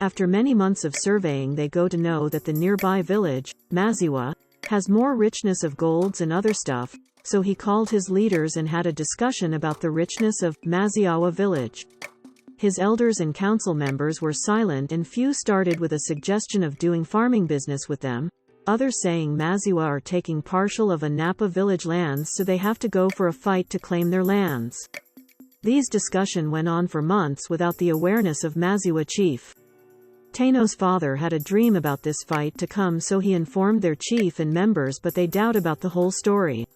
After many months of surveying, they go to know that the nearby village, Maziwa, has more richness of golds and other stuff, so he called his leaders and had a discussion about the richness of Maziwa village. His elders and council members were silent, and few started with a suggestion of doing farming business with them, others saying Maziwa are taking partial of a Napa village lands, so they have to go for a fight to claim their lands. These discussion went on for months without the awareness of Maziwa chief. Tayno's father had a dream about this fight to come, so he informed their chief and members, but they doubt about the whole story.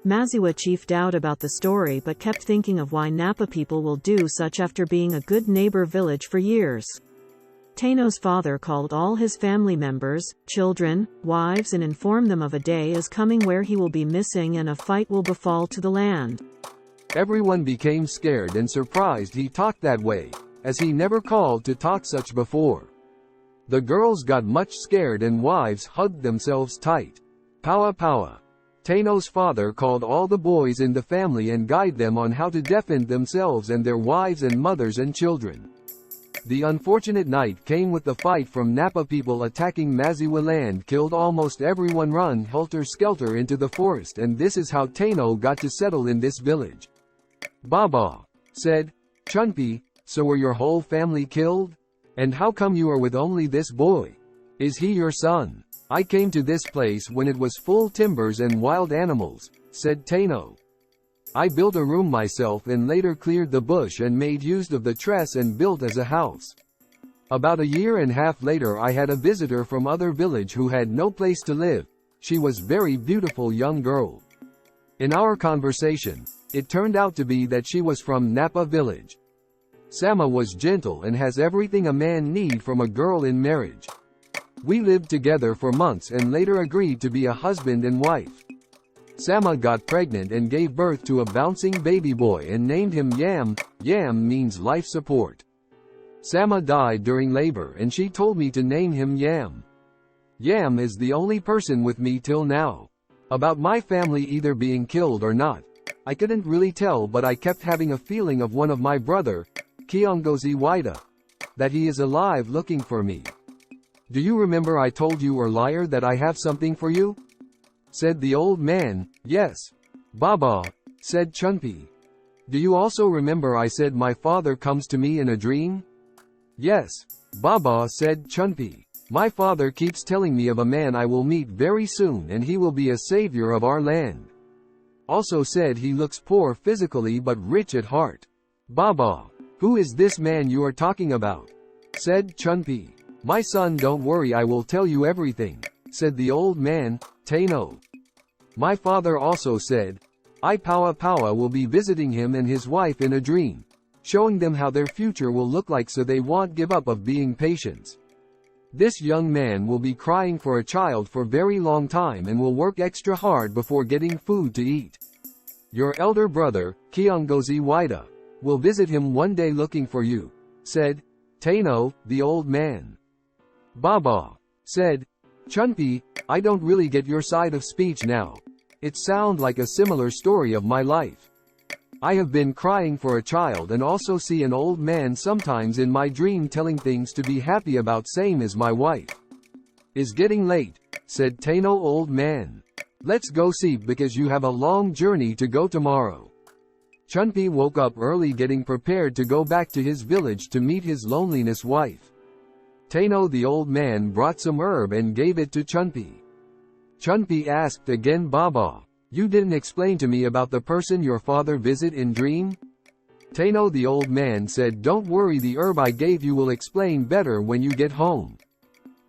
Maziwa chief doubt about the story but kept thinking of why Napa people will do such after being a good neighbor village for years. Tayno's father called all his family members, children, wives, and informed them of a day is coming where he will be missing and a fight will befall to the land. Everyone became scared and surprised he talked that way, as he never called to talk such before. The girls got much scared and wives hugged themselves tight. Powa powa. Tayno's father called all the boys in the family and guided them on how to defend themselves and their wives and mothers and children. The unfortunate night came with the fight from Napa people attacking Maziwa land, killed almost everyone, run helter-skelter into the forest, and this is how Tayno got to settle in this village. Baba, said Chunpe, so were your whole family killed? And how come you are with only this boy? Is he your son? I came to this place when it was full timbers and wild animals, said Tayno. I built a room myself and later cleared the bush and made use of the tress and built as a house. About a year and a half later I had a visitor from other village who had no place to live. She was very beautiful young girl. In our conversation, it turned out to be that she was from Napa village. Sama was gentle and has everything a man need from a girl in marriage. We lived together for months and later agreed to be a husband and wife. Sama got pregnant and gave birth to a bouncing baby boy and named him Yamme. Yamme means life support. Sama died during labor and she told me to name him Yamme. Yamme is the only person with me till now. About my family either being killed or not, I couldn't really tell, but I kept having a feeling of one of my brother, Kiongozi waida, that he is alive looking for me. Do you remember I told you, or liar, that I have something for you? Said the old man. Yes. Baba, said Chunpe. Do you also remember I said my father comes to me in a dream? Yes. Baba, said Chunpe. My father keeps telling me of a man I will meet very soon and he will be a savior of our land. Also said he looks poor physically but rich at heart. Baba, who is this man you are talking about? Said Chunpe. My son, don't worry, I will tell you everything, said the old man, Tayno. My father also said, I Powa Powa will be visiting him and his wife in a dream, showing them how their future will look like so they won't give up of being patient. This young man will be crying for a child for very long time and will work extra hard before getting food to eat. Your elder brother, Kiongozi waida, will visit him one day looking for you, said Tayno, the old man. Baba, said Chunpe, I don't really get your side of speech now. It sounds like a similar story of my life. I have been crying for a child and also see an old man sometimes in my dream telling things to be happy about, same as my wife. Is getting late, said Tayno, old man. Let's go see because you have a long journey to go tomorrow. Chunpe woke up early getting prepared to go back to his village to meet his loneliness wife. Tayno, the old man, brought some herb and gave it to Chunpe. Chunpe asked again, Baba, you didn't explain to me about the person your father visit in dream? Tayno, the old man, said, don't worry, the herb I gave you will explain better when you get home.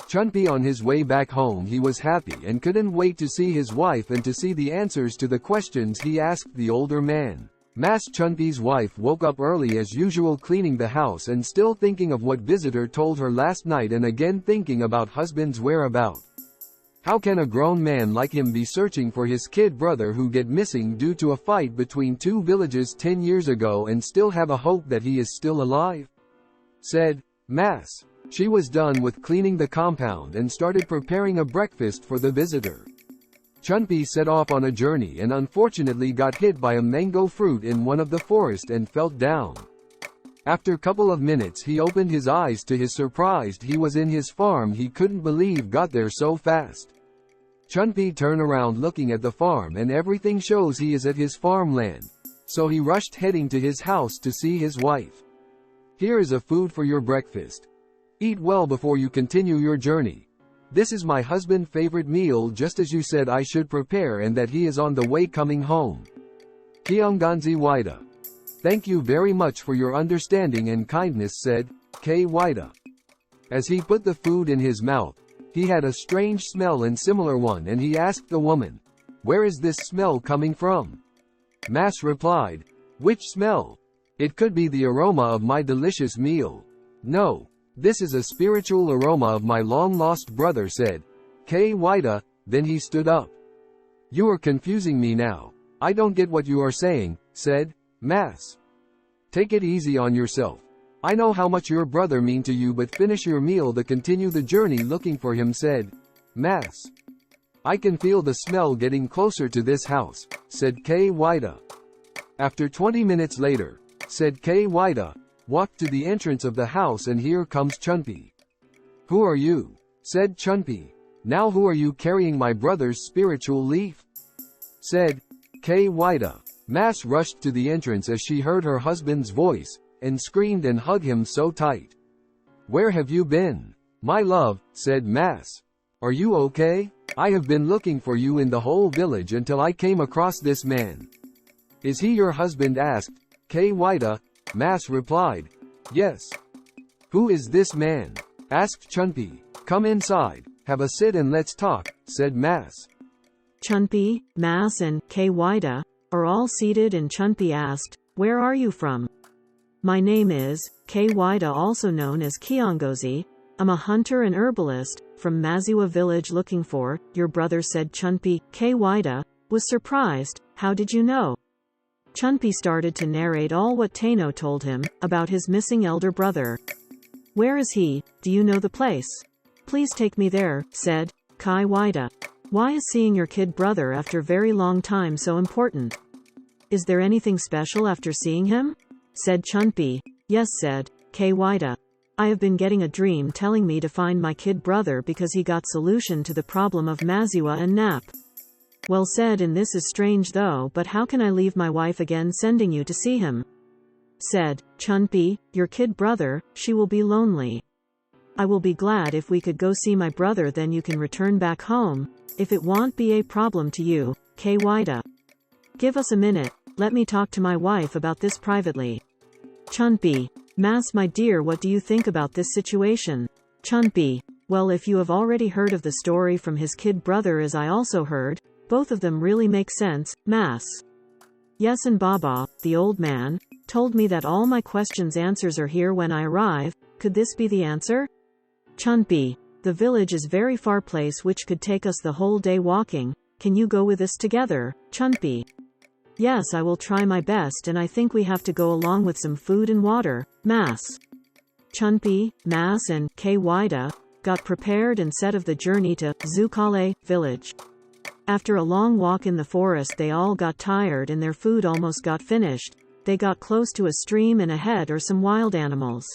Chunpe, on his way back home, he was happy and couldn't wait to see his wife and to see the answers to the questions he asked the older man. Chunpe's wife woke up early as usual, cleaning the house and still thinking of what visitor told her last night and again thinking about husband's whereabouts. How can a grown man like him be searching for his kid brother who get missing due to a fight between two villages 10 years ago and still have a hope that he is still alive? Said Masse. She was done with cleaning the compound and started preparing a breakfast for the visitor. Chunpe set off on a journey and unfortunately got hit by a mango fruit in one of the forest and fell down. After couple of minutes he opened his eyes. To his surprise, he was in his farm. He couldn't believe got there so fast. Chunpe turned around looking at the farm and everything shows he is at his farmland. So he rushed heading to his house to see his wife. Here is a food for your breakfast. Eat well before you continue your journey. This is my husband's favorite meal, just as you said I should prepare, and that he is on the way coming home. Kiongozi waida. Thank you very much for your understanding and kindness, said waida. As he put the food in his mouth, he had a strange smell and similar one, and he asked the woman, "Where is this smell coming from?" Masse replied, "Which smell? It could be the aroma of my delicious meal." "No, this is a spiritual aroma of my long-lost brother," said waida. Then he stood up. "You are confusing me now. I don't get what you are saying," said Masse. "Take it easy on yourself. I know how much your brother mean to you, but finish your meal to continue the journey looking for him," said Masse. "I can feel the smell getting closer to this house," said waida. After 20 minutes later, said waida, walked to the entrance of the house, and here comes Chunpe. "Who are you?" said Chunpe. "Now who are you carrying my brother's spiritual leaf?" said waida. Masse rushed to the entrance as she heard her husband's voice, and screamed and hugged him so tight. "Where have you been, my love?" said Masse. "Are you okay? I have been looking for you in the whole village until I came across this man." "Is he your husband?" asked waida. Masse replied, "Yes." "Who is this man?" asked Chunpe. "Come inside, have a sit and let's talk," said Masse. Chunpe, Masse and waida are all seated, and Chunpe asked, "Where are you from?" "My name is waida, also known as Kiongozi. I'm a hunter and herbalist from Maziwa village looking for your brother," said Chunpe. Waida was surprised. "How did you know?" Chunpe started to narrate all what Tayno told him about his missing elder brother. "Where is he? Do you know the place? Please take me there," said waida. "Why is seeing your kid brother after very long time so important? Is there anything special after seeing him?" said Chunpe. "Yes," said waida. "I have been getting a dream telling me to find my kid brother because he got solution to the problem of Maziwa and Nap." "Well said, and this is strange though, but how can I leave my wife again sending you to see him?" said Chunpe. "Your kid brother, she will be lonely. I will be glad if we could go see my brother, then you can return back home, if it won't be a problem to you, waida. Give us a minute, let me talk to my wife about this privately." Chunpe. "Masse, my dear, what do you think about this situation?" Chunpe. "Well, if you have already heard of the story from his kid brother as I also heard, both of them really make sense, Masse. Yes, and Baba, the old man, told me that all my questions' answers are here when I arrive. Could this be the answer?" Chunpe. "The village is very far place which could take us the whole day walking. Can you go with us together?" Chunpe. "Yes, I will try my best, and I think we have to go along with some food and water, Masse." Chunpe, Masse and waida got prepared and set of the journey to Zukale village. After a long walk in the forest, they all got tired and their food almost got finished. They got close to a stream, and ahead are some wild animals.